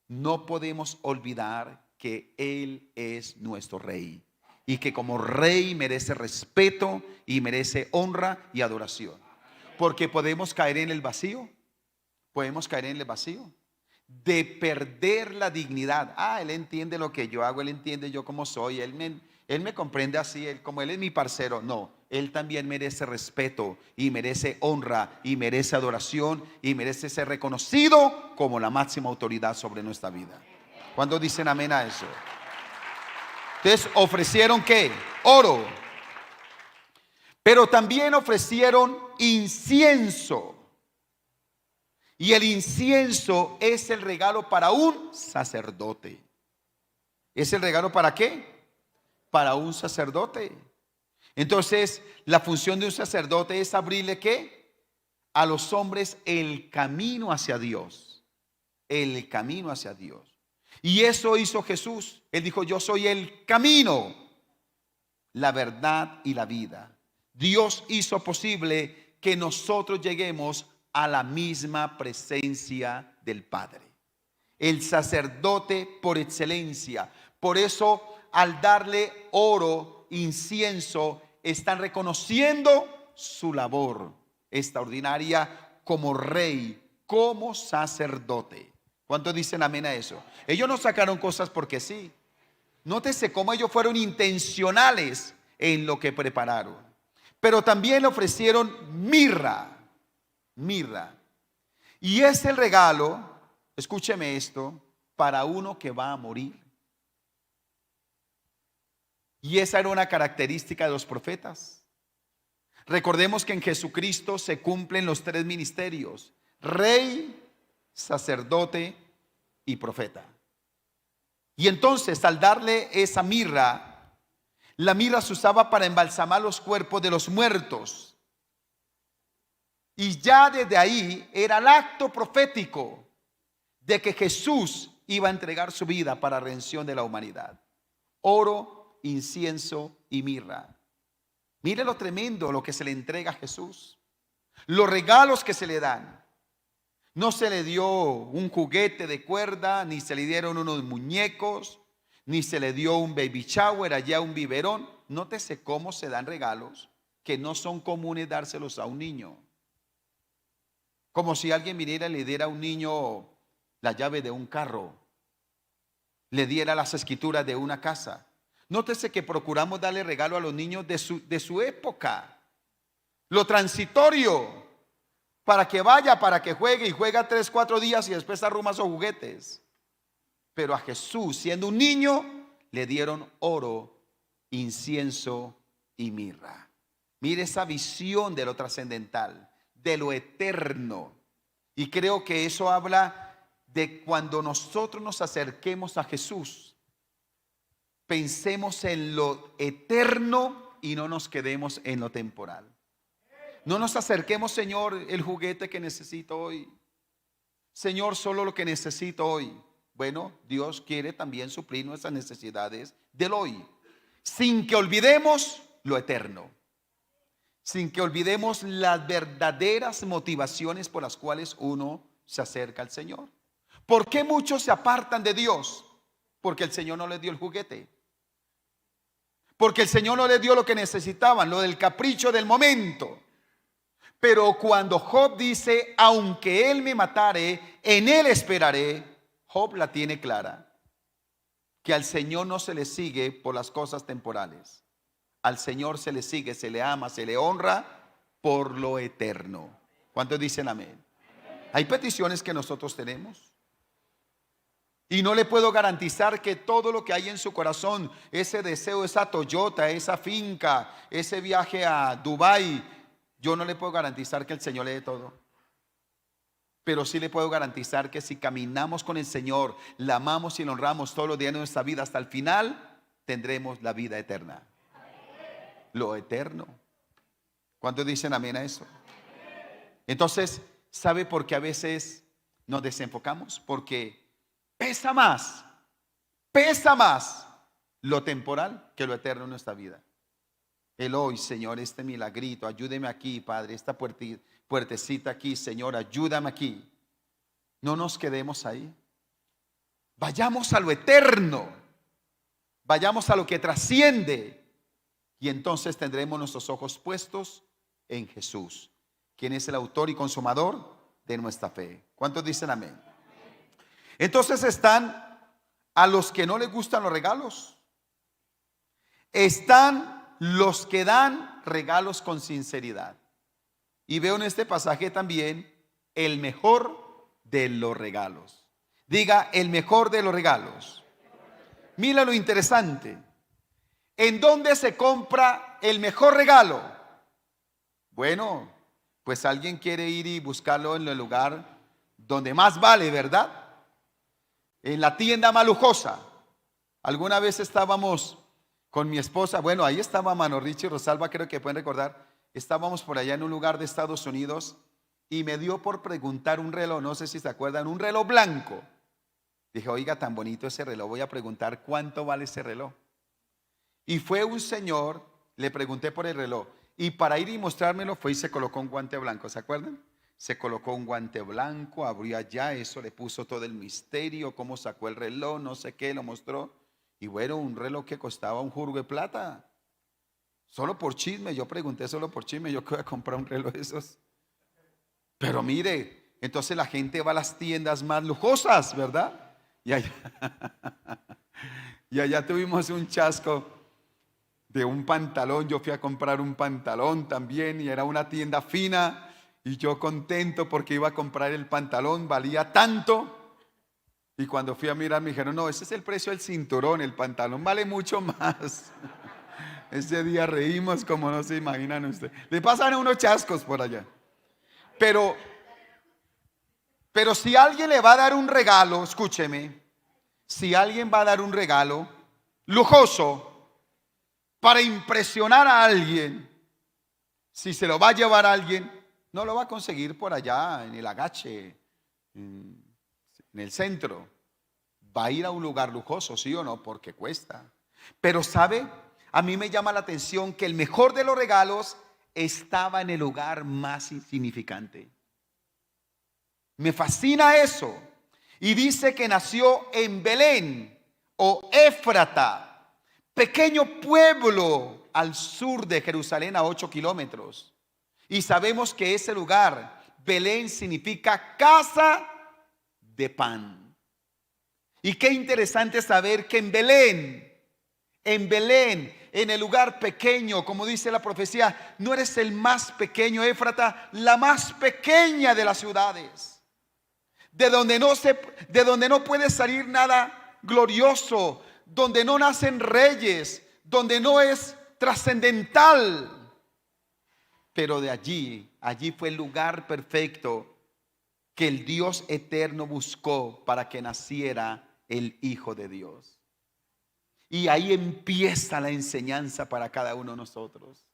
S1: no podemos olvidar que Él es nuestro Rey y que como Rey merece respeto y merece honra y adoración. Porque podemos caer en el vacío, de perder la dignidad. Él entiende lo que yo hago, Él entiende yo cómo soy, Él me comprende así, como Él es mi parcero. No, Él también merece respeto y merece honra y merece adoración y merece ser reconocido como la máxima autoridad sobre nuestra vida. ¿Cuántos dicen amén a eso? Entonces ofrecieron ¿qué? Oro. Pero también ofrecieron incienso. Y el incienso es el regalo para un sacerdote. ¿Es el regalo para qué? Para un sacerdote. Entonces, la función de un sacerdote es abrirle ¿qué? A los hombres el camino hacia Dios. El camino hacia Dios. Y eso hizo Jesús. Él dijo: yo soy el camino, la verdad y la vida. Dios hizo posible que nosotros lleguemos a la misma presencia del Padre. El sacerdote por excelencia. Por eso, al darle oro, incienso, están reconociendo su labor extraordinaria como rey, como sacerdote. ¿Cuántos dicen amén a eso? Ellos no sacaron cosas porque sí. Nótese cómo ellos fueron intencionales en lo que prepararon. Pero también le ofrecieron mirra. Y es el regalo, escúcheme esto, para uno que va a morir. Y esa era una característica de los profetas. Recordemos que en Jesucristo se cumplen los tres ministerios: rey, sacerdote y profeta. Y entonces, al darle esa mirra, la mirra se usaba para embalsamar los cuerpos de los muertos. Y ya desde ahí era el acto profético de que Jesús iba a entregar su vida para la redención de la humanidad. Oro, incienso y mirra. Mire lo tremendo lo que se le entrega a Jesús. Los regalos que se le dan. No se le dio un juguete de cuerda, ni se le dieron unos muñecos, ni se le dio un baby shower, allá un biberón. Nótese cómo se dan regalos que no son comunes dárselos a un niño. Como si alguien viniera y le diera a un niño la llave de un carro, le diera las escrituras de una casa. Nótese que procuramos darle regalo a los niños de su época, lo transitorio, para que vaya, para que juegue y juega 3, 4 días y después arruma sus juguetes. Pero a Jesús, siendo un niño, le dieron oro, incienso y mirra. Mire esa visión de lo trascendental, de lo eterno. Y creo que eso habla de cuando nosotros nos acerquemos a Jesús, pensemos en lo eterno y no nos quedemos en lo temporal. No nos acerquemos, Señor, el juguete que necesito hoy. Señor, solo lo que necesito hoy. Bueno, Dios quiere también suplir nuestras necesidades del hoy, sin que olvidemos lo eterno, sin que olvidemos las verdaderas motivaciones por las cuales uno se acerca al Señor. ¿Por qué muchos se apartan de Dios? Porque el Señor no les dio el juguete, porque el Señor no les dio lo que necesitaban, lo del capricho del momento. Pero cuando Job dice, aunque él me matare, en él esperaré, Job la tiene clara, que al Señor no se le sigue por las cosas temporales. Al Señor se le sigue, se le ama, se le honra por lo eterno. ¿Cuántos dicen amén? Hay peticiones que nosotros tenemos y no le puedo garantizar que todo lo que hay en su corazón, ese deseo, esa Toyota, esa finca, ese viaje a Dubái, yo no le puedo garantizar que el Señor le dé todo. Pero sí le puedo garantizar que si caminamos con el Señor, la amamos y la honramos todos los días de nuestra vida hasta el final, tendremos la vida eterna. Lo eterno. ¿Cuántos dicen amén a eso? Entonces, ¿sabe por qué a veces nos desenfocamos? Porque pesa más lo temporal que lo eterno en nuestra vida. El hoy, Señor, este milagrito, ayúdeme aquí, Padre, esta puertecita aquí, Señor, ayúdame aquí. No nos quedemos ahí. Vayamos a lo eterno, vayamos a lo que trasciende, y entonces tendremos nuestros ojos puestos en Jesús, quien es el autor y consumador de nuestra fe. ¿Cuántos dicen amén? Entonces están a los que no les gustan los regalos, están los que dan regalos con sinceridad. Y veo en este pasaje también el mejor de los regalos. Diga, el mejor de los regalos. Mira lo interesante. ¿En dónde se compra el mejor regalo? Bueno, pues alguien quiere ir y buscarlo en el lugar donde más vale, ¿verdad? En la tienda más lujosa. Alguna vez estábamos con mi esposa, bueno, ahí estaba Mano Richie y Rosalba, creo que pueden recordar. Estábamos por allá en un lugar de Estados Unidos y me dio por preguntar un reloj, no sé si se acuerdan, un reloj blanco. Dije, oiga, tan bonito ese reloj, voy a preguntar cuánto vale ese reloj. Y fue un señor, le pregunté por el reloj, y para ir y mostrármelo fue y se colocó un guante blanco, ¿se acuerdan? Se colocó un guante blanco, abrió allá, eso le puso todo el misterio, cómo sacó el reloj, no sé qué, lo mostró. Y bueno, un reloj que costaba un jurgo de plata. Solo por chisme, yo pregunté solo por chisme, yo que voy a comprar un reloj de esos. Pero mire, entonces la gente va a las tiendas más lujosas, ¿verdad? Y allá tuvimos un chasco de un pantalón. Yo fui a comprar un pantalón también y era una tienda fina. Y yo contento porque iba a comprar el pantalón, valía tanto. Y cuando fui a mirar me dijeron, no, ese es el precio del cinturón, el pantalón vale mucho más. Ese día reímos como no se imaginan ustedes. Le pasan unos chascos por allá. Pero si alguien le va a dar un regalo, escúcheme, si alguien va a dar un regalo lujoso para impresionar a alguien, si se lo va a llevar a alguien, no lo va a conseguir por allá en el Agache, en el centro. Va a ir a un lugar lujoso, ¿sí o no? Porque cuesta. Pero ¿sabe? A mí me llama la atención que el mejor de los regalos estaba en el lugar más insignificante. Me fascina eso. Y dice que nació en Belén o Éfrata, pequeño pueblo al sur de Jerusalén a 8 kilómetros. Y sabemos que ese lugar, Belén, significa casa de pan. Y qué interesante saber que en Belén, en el lugar pequeño, como dice la profecía, no eres el más pequeño, Éfrata, la más pequeña de las ciudades, de donde no puede salir nada glorioso, donde no nacen reyes, donde no es trascendental. Pero de allí fue el lugar perfecto que el Dios eterno buscó para que naciera el Hijo de Dios. Y ahí empieza la enseñanza para cada uno de nosotros.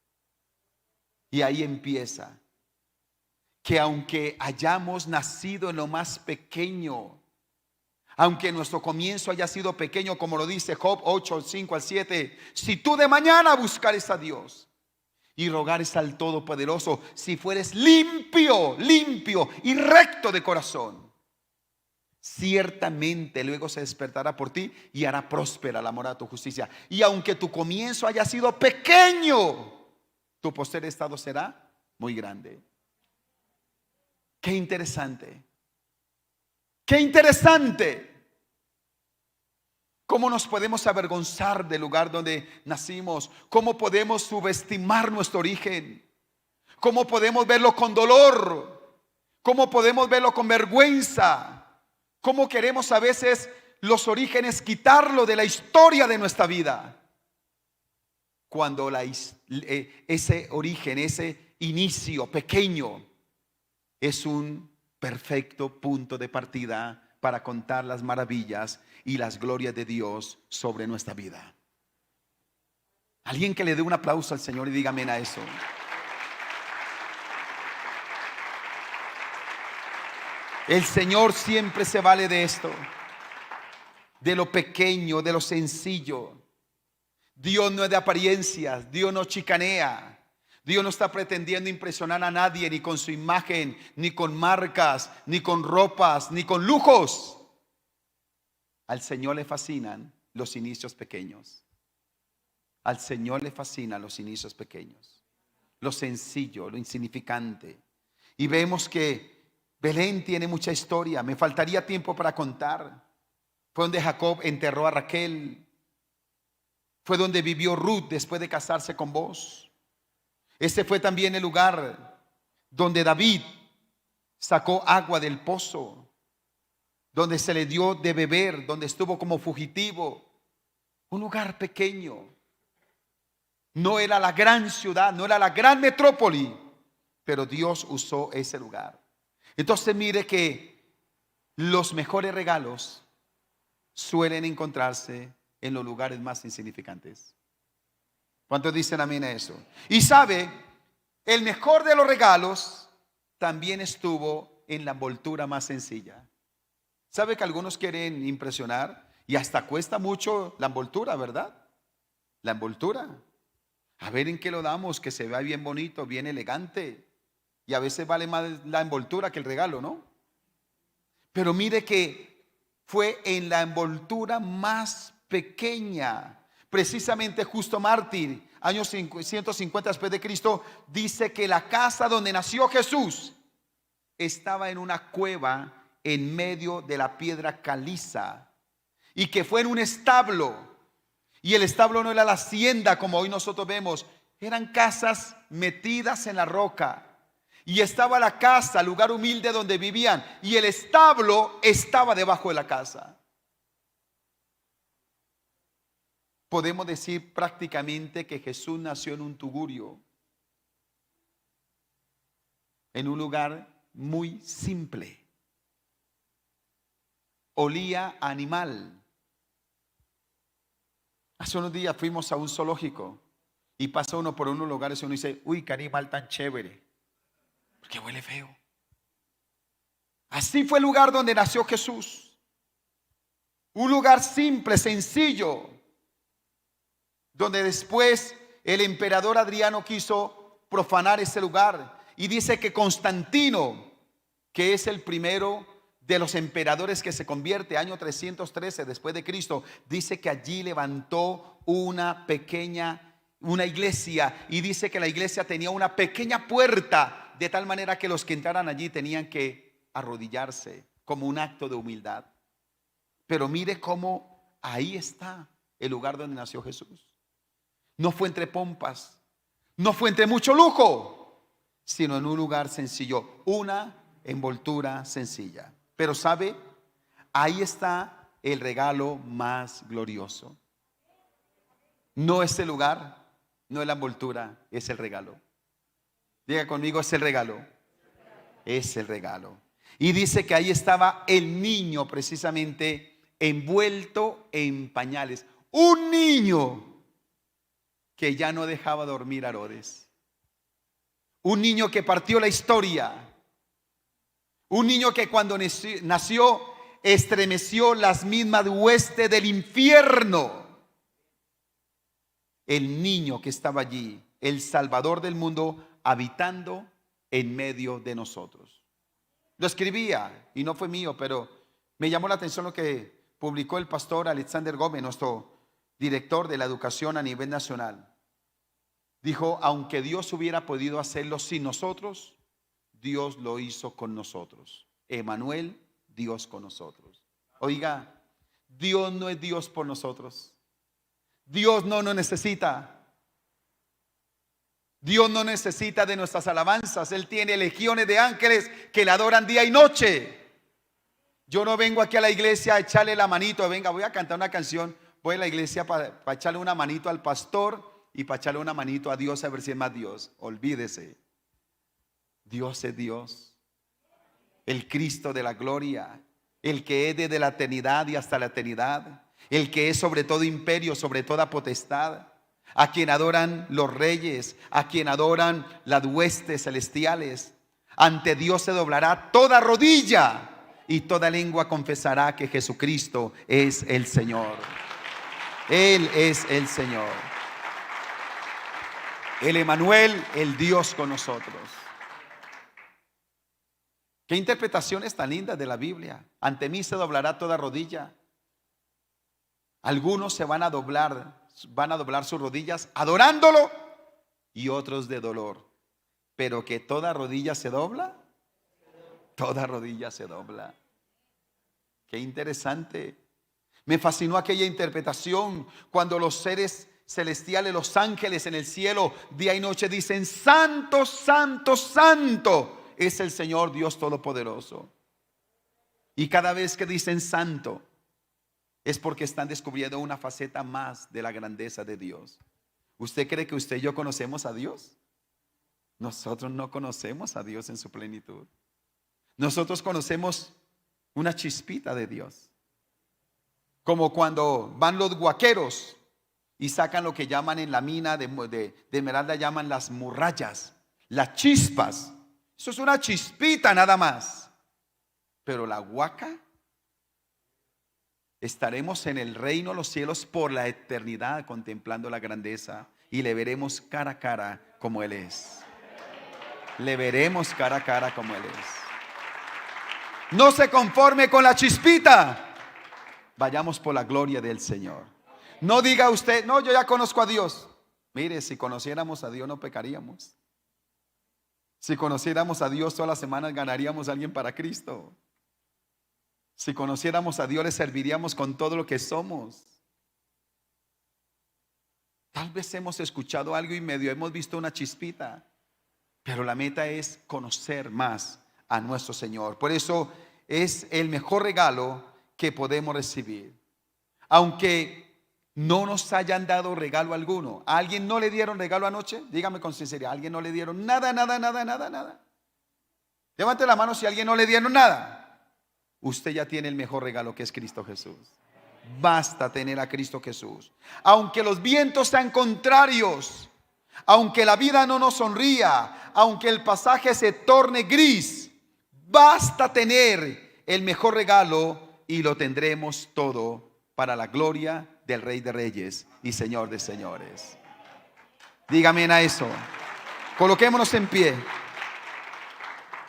S1: Y ahí empieza que aunque hayamos nacido en lo más pequeño, aunque nuestro comienzo haya sido pequeño, como lo dice Job 8, 5 al 7, si tú de mañana buscares a Dios y rogares al Todopoderoso, si fueres limpio y recto de corazón, ciertamente luego se despertará por ti y hará próspera la morada de tu justicia. Y aunque tu comienzo haya sido pequeño, tu postrer estado será muy grande. Qué interesante. Qué interesante. ¿Cómo nos podemos avergonzar del lugar donde nacimos? ¿Cómo podemos subestimar nuestro origen? ¿Cómo podemos verlo con dolor? ¿Cómo podemos verlo con vergüenza? ¿Cómo queremos a veces los orígenes quitarlo de la historia de nuestra vida? Cuando ese origen, ese inicio pequeño es un perfecto punto de partida para contar las maravillas y las glorias de Dios sobre nuestra vida. Alguien que le dé un aplauso al Señor y diga amén a eso. El Señor siempre se vale de esto, de lo pequeño, de lo sencillo. Dios no es de apariencias, Dios no chicanea. Dios no está pretendiendo impresionar a nadie, ni con su imagen, ni con marcas, ni con ropas, ni con lujos. Al Señor le fascinan los inicios pequeños. Al Señor le fascinan los inicios pequeños, lo sencillo, lo insignificante. Y vemos que Belén tiene mucha historia. Me faltaría tiempo para contar. Fue donde Jacob enterró a Raquel. Fue donde vivió Ruth después de casarse con Boaz. Ese fue también el lugar donde David sacó agua del pozo, donde se le dio de beber, donde estuvo como fugitivo. Un lugar pequeño. No era la gran ciudad, no era la gran metrópoli, pero Dios usó ese lugar. Entonces mire que los mejores regalos suelen encontrarse en los lugares más insignificantes. ¿Cuántos dicen amén a eso? Y sabe, el mejor de los regalos también estuvo en la envoltura más sencilla. ¿Sabe que algunos quieren impresionar? Y hasta cuesta mucho la envoltura, ¿verdad? La envoltura. A ver en qué lo damos, que se vea bien bonito, bien elegante. Y a veces vale más la envoltura que el regalo, ¿no? Pero mire que fue en la envoltura más pequeña. Precisamente Justo Mártir, años 150 después de Cristo, dice que la casa donde nació Jesús estaba en una cueva en medio de la piedra caliza, y que fue en un establo. Y el establo no era la hacienda como hoy nosotros vemos, eran casas metidas en la roca. Y estaba la casa, lugar humilde donde vivían, y el establo estaba debajo de la casa. Podemos decir prácticamente que Jesús nació en un tugurio, en un lugar muy simple. Olía a animal. Hace unos días fuimos a un zoológico y pasa uno por unos lugares y uno dice, uy, qué animal tan chévere, porque huele feo. Así fue el lugar donde nació Jesús. Un lugar simple, sencillo, donde después el emperador Adriano quiso profanar ese lugar. Y dice que Constantino, que es el primero de los emperadores que se convierte, año 313 después de Cristo, dice que allí levantó una iglesia, y dice que la iglesia tenía una pequeña puerta, de tal manera que los que entraran allí tenían que arrodillarse como un acto de humildad. Pero mire cómo ahí está el lugar donde nació Jesús. No fue entre pompas, no fue entre mucho lujo, sino en un lugar sencillo, una envoltura sencilla. Pero sabe, ahí está el regalo más glorioso. No es el lugar, no es la envoltura, es el regalo. Diga conmigo, es el regalo. Es el regalo. Y dice que ahí estaba el niño precisamente envuelto en pañales. Un niño que ya no dejaba dormir a Herodes. Un niño que partió la historia. Un niño que cuando nació estremeció las mismas huestes del infierno. El niño que estaba allí, el Salvador del mundo, habitando en medio de nosotros. Lo escribía y no fue mío, pero me llamó la atención lo que publicó el pastor Alexander Gómez, nuestro director de la educación a nivel nacional. Dijo, aunque Dios hubiera podido hacerlo sin nosotros, Dios lo hizo con nosotros. Emmanuel, Dios con nosotros. Oiga, Dios no es Dios por nosotros. Dios no nos necesita. Dios no necesita de nuestras alabanzas. Él tiene legiones de ángeles que le adoran día y noche. Yo no vengo aquí a la iglesia a echarle la manito. Venga, voy a cantar una canción. Voy a la iglesia para echarle una manito al pastor y para echarle una manito a Dios a ver si es más Dios. Olvídese. Dios es Dios. El Cristo de la gloria. El que es desde la eternidad y hasta la eternidad. El que es sobre todo imperio, sobre toda potestad. A quien adoran los reyes, a quien adoran las huestes celestiales. Ante Dios se doblará toda rodilla y toda lengua confesará que Jesucristo es el Señor. Él es el Señor. El Emmanuel, el Dios con nosotros. Qué interpretaciones tan lindas de la Biblia. Ante mí se doblará toda rodilla. Algunos se van a doblar sus rodillas adorándolo y otros de dolor. Pero que toda rodilla se dobla, toda rodilla se dobla. Qué interesante. Me fascinó aquella interpretación cuando los seres celestiales, los ángeles en el cielo, día y noche dicen: santo, santo, santo es el Señor Dios Todopoderoso. Y cada vez que dicen santo, es porque están descubriendo una faceta más de la grandeza de Dios. ¿Usted cree que usted y yo conocemos a Dios? Nosotros no conocemos a Dios en su plenitud. Nosotros conocemos una chispita de Dios. Como cuando van los guaqueros y sacan lo que llaman en la mina de Esmeralda, llaman las murrayas, las chispas. Eso es una chispita nada más. Pero la guaca, estaremos en el reino de los cielos por la eternidad contemplando la grandeza y le veremos cara a cara como Él es. Le veremos cara a cara como Él es. No se conforme con la chispita. Vayamos por la gloria del Señor. No diga usted: no, yo ya conozco a Dios. Mire, si conociéramos a Dios no pecaríamos. Si conociéramos a Dios todas las semanas ganaríamos a alguien para Cristo. Si conociéramos a Dios le serviríamos con todo lo que somos. Tal vez hemos escuchado algo y medio hemos visto una chispita, pero la meta es conocer más a nuestro Señor. Por eso es el mejor regalo que podemos recibir. Aunque no nos hayan dado regalo alguno. ¿A alguien no le dieron regalo anoche? Dígame con sinceridad, ¿a alguien no le dieron nada, nada, nada, nada, nada? Levante la mano si a alguien no le dieron nada. Usted ya tiene el mejor regalo, que es Cristo Jesús. Basta tener a Cristo Jesús. Aunque los vientos sean contrarios, aunque la vida no nos sonría, aunque el pasaje se torne gris, basta tener el mejor regalo y lo tendremos todo para la gloria del Rey de Reyes y Señor de Señores. Dígame a eso. Coloquémonos en pie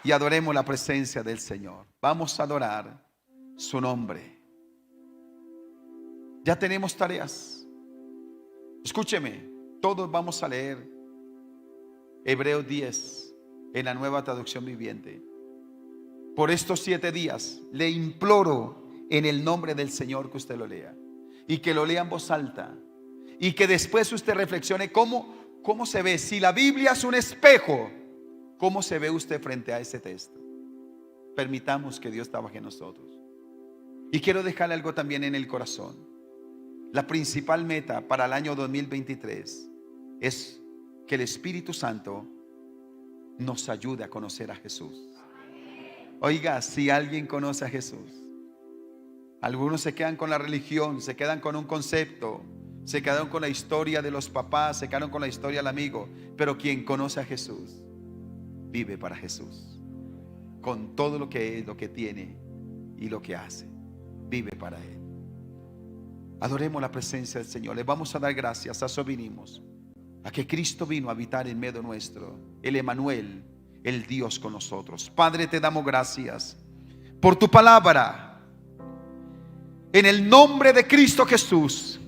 S1: y adoremos la presencia del Señor. Vamos a adorar su nombre. Ya tenemos tareas. Escúcheme, todos vamos a leer Hebreos 10 en la Nueva Traducción Viviente. Por estos 7 días le imploro en el nombre del Señor que usted lo lea y que lo lea en voz alta y que después usted reflexione cómo se ve. Si la Biblia es un espejo, ¿cómo se ve usted frente a ese texto? Permitamos que Dios trabaje en nosotros. Y quiero dejarle algo también en el corazón. La principal meta para el año 2023 es que el Espíritu Santo nos ayude a conocer a Jesús. Oiga, si alguien conoce a Jesús, algunos se quedan con la religión, se quedan con un concepto, se quedaron con la historia de los papás, se quedaron con la historia del amigo. Pero quien conoce a Jesús, vive para Jesús. Con todo lo que es, lo que tiene y lo que hace, vive para Él. Adoremos la presencia del Señor. Le vamos a dar gracias. A eso vinimos, a que Cristo vino a habitar en medio nuestro, el Emmanuel, el Dios con nosotros. Padre, te damos gracias por tu palabra. En el nombre de Cristo Jesús,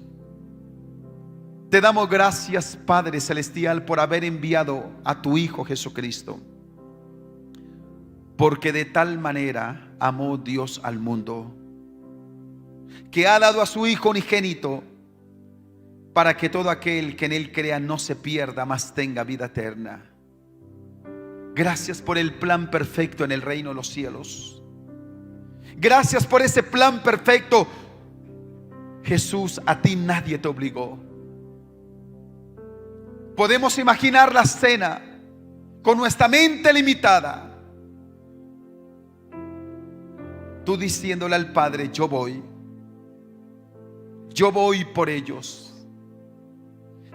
S1: te damos gracias, Padre Celestial, por haber enviado a tu Hijo Jesucristo. Porque de tal manera amó Dios al mundo, que ha dado a su Hijo unigénito, para que todo aquel que en Él crea no se pierda, mas tenga vida eterna. Gracias por el plan perfecto en el reino de los cielos. Gracias por ese plan perfecto. Jesús, a ti nadie te obligó. Podemos imaginar la escena con nuestra mente limitada. Tú diciéndole al Padre: yo voy por ellos.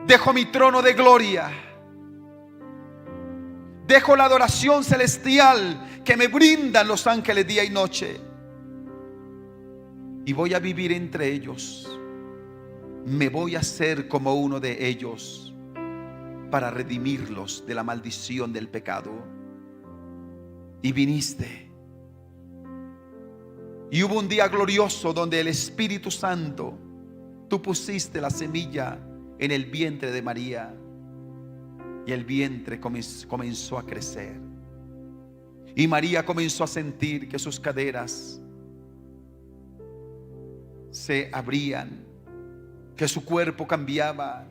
S1: Dejo mi trono de gloria, dejo la adoración celestial que me brindan los ángeles día y noche, y voy a vivir entre ellos. Me voy a hacer como uno de ellos, para redimirlos de la maldición del pecado. Y viniste, y hubo un día glorioso donde el Espíritu Santo, tú pusiste la semilla en el vientre de María, y el vientre comenzó a crecer, y María comenzó a sentir que sus caderas se abrían, que su cuerpo cambiaba,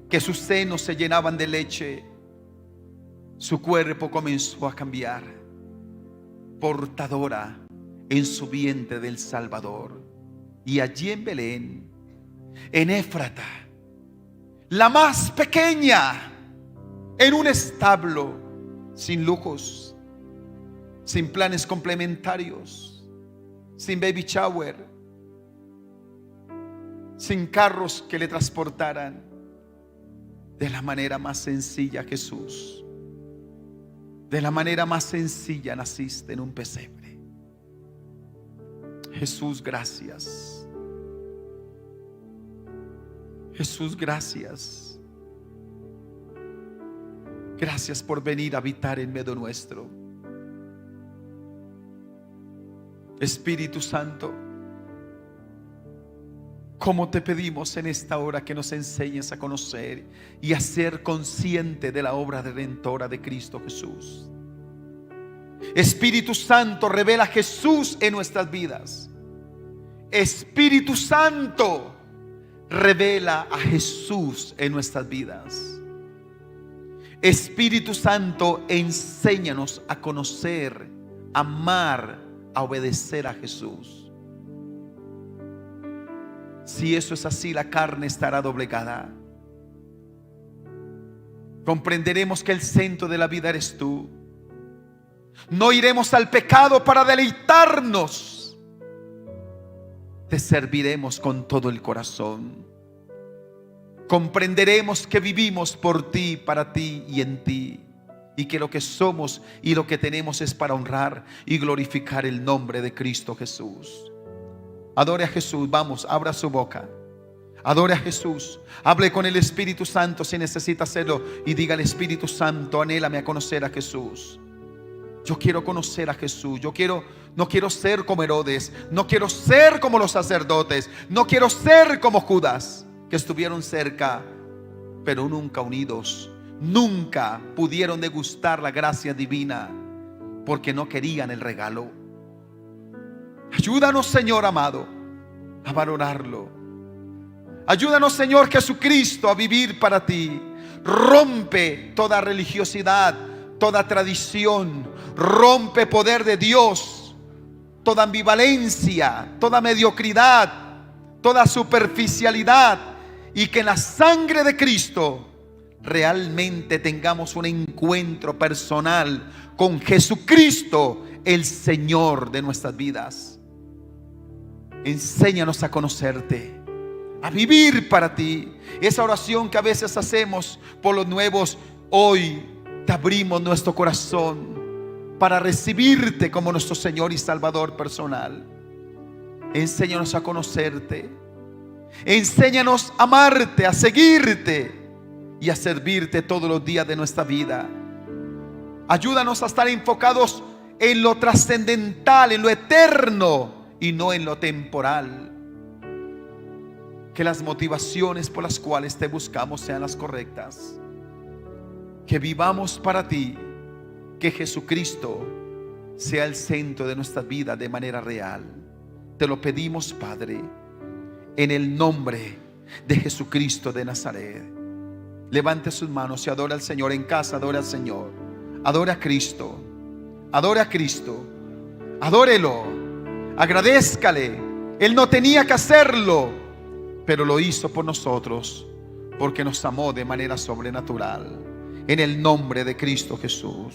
S1: que sus senos se llenaban de leche. Su cuerpo comenzó a cambiar, portadora en su vientre del Salvador. Y allí en Belén, en Éfrata, la más pequeña, en un establo, sin lujos, sin planes complementarios, sin baby shower, sin carros que le transportaran. De la manera más sencilla, Jesús, de la manera más sencilla naciste en un pesebre. Jesús, gracias. Jesús, gracias. Gracias por venir a habitar en medio nuestro. Espíritu Santo, como te pedimos en esta hora que nos enseñes a conocer y a ser consciente de la obra redentora de Cristo Jesús. Espíritu Santo, revela a Jesús en nuestras vidas. Espíritu Santo, revela a Jesús en nuestras vidas. Espíritu Santo, enséñanos a conocer, a amar, a obedecer a Jesús. Si eso es así, la carne estará doblegada. Comprenderemos que el centro de la vida eres tú. No iremos al pecado para deleitarnos. Te serviremos con todo el corazón. Comprenderemos que vivimos por ti, para ti y en ti, y que lo que somos y lo que tenemos es para honrar y glorificar el nombre de Cristo Jesús. Adore a Jesús. Vamos, abra su boca. Adore a Jesús. Hable con el Espíritu Santo si necesita hacerlo, y diga al Espíritu Santo: anhélame a conocer a Jesús. Yo quiero conocer a Jesús. No quiero ser como Herodes. No quiero ser como los sacerdotes. No quiero ser como Judas, que estuvieron cerca, pero nunca unidos. Nunca pudieron degustar la gracia divina, porque no querían el regalo. Ayúdanos, Señor amado, a valorarlo. Ayúdanos, Señor Jesucristo, a vivir para ti. Rompe toda religiosidad, toda tradición. Rompe poder de Dios. toda ambivalencia, toda mediocridad, toda superficialidad, y que en la sangre de Cristo realmente tengamos un encuentro personal con Jesucristo, el Señor de nuestras vidas. Enséñanos a conocerte, a vivir para ti. Esa oración que a veces hacemos por los nuevos, hoy te abrimos nuestro corazón para recibirte como nuestro Señor y Salvador personal. Enséñanos a conocerte, enséñanos a amarte, a seguirte y a servirte todos los días de nuestra vida. Ayúdanos a estar enfocados en lo trascendental, en lo eterno y no en lo temporal. Que las motivaciones por las cuales te buscamos sean las correctas. Que vivamos para ti. Que Jesucristo sea el centro de nuestra vida de manera real. Te lo pedimos, Padre, en el nombre de Jesucristo de Nazaret. Levante sus manos y adora al Señor. En casa, adora al Señor. Adora a Cristo. Adora a Cristo. Adórelo. Agradézcale. Él no tenía que hacerlo, pero lo hizo por nosotros, porque nos amó de manera sobrenatural. En el nombre de Cristo Jesús.